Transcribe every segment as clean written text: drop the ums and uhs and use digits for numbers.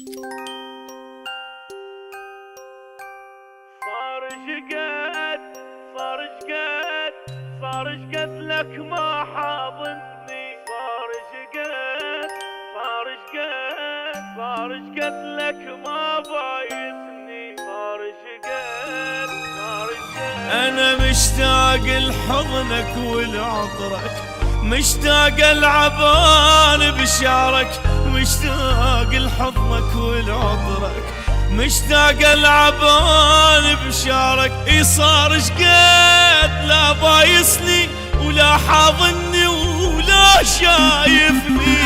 صار شقد لك ما حاضني، صار شقد لك ما بايسني، صار شقد انا مشتاق لحضنك ولعطرك، مشتاق العبان بشعرك، مشتاق لحضنك ولعطرك، مشتاق العبان بشعرك. اي صار شقد لا بايسني ولا حاضني ولا شايفني،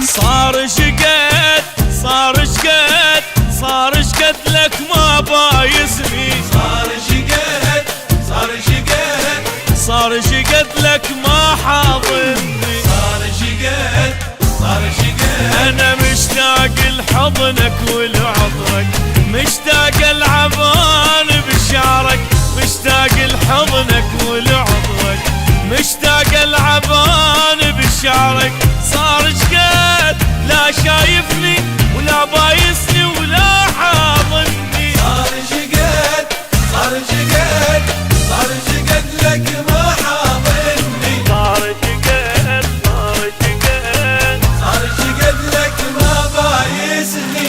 صار شقد لك ما بايسني، صار شقد لك ما حاضني، صار شقد انا مشتاق لحضنك ولعطرك، مشتاق العبان بشعرك، مشتاق لحضنك ولعطرك، مشتاق العبان بشعرك. صار شقد لا شايفني ولا بايسني ولا حاضني، صار شقد لك ما حاضني، صار شقد لك ما بايسني.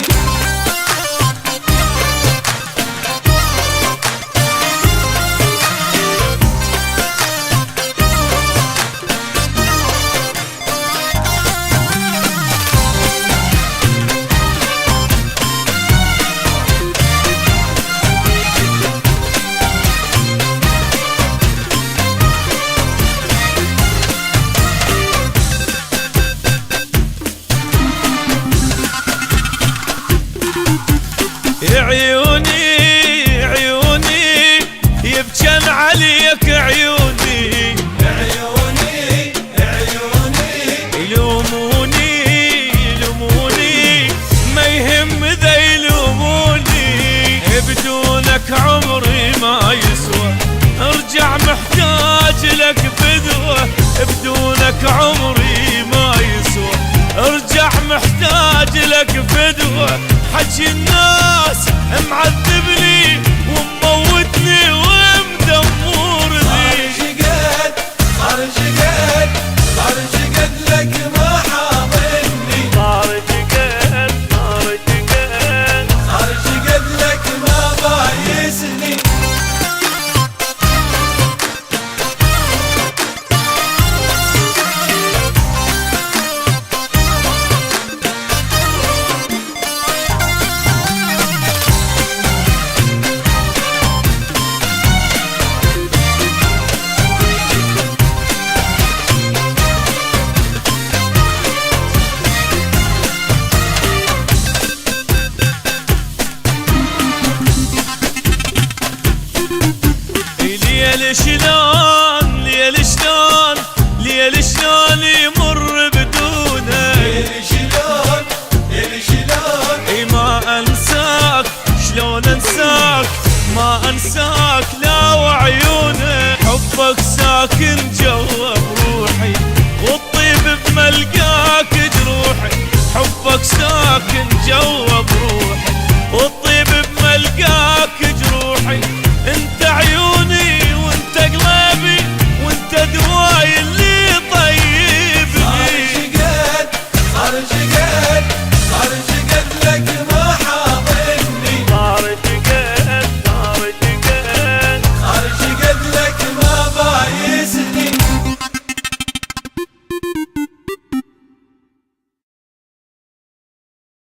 عيوني يبجن عليك، عيوني يلوموني ما يهم ذا يلوموني، بدونك عمري ما يسوى، ارجع محتاج لك فدوة، بدونك عمري ما يسوى، ارجع محتاج لك فدوة. حكي الناس معذب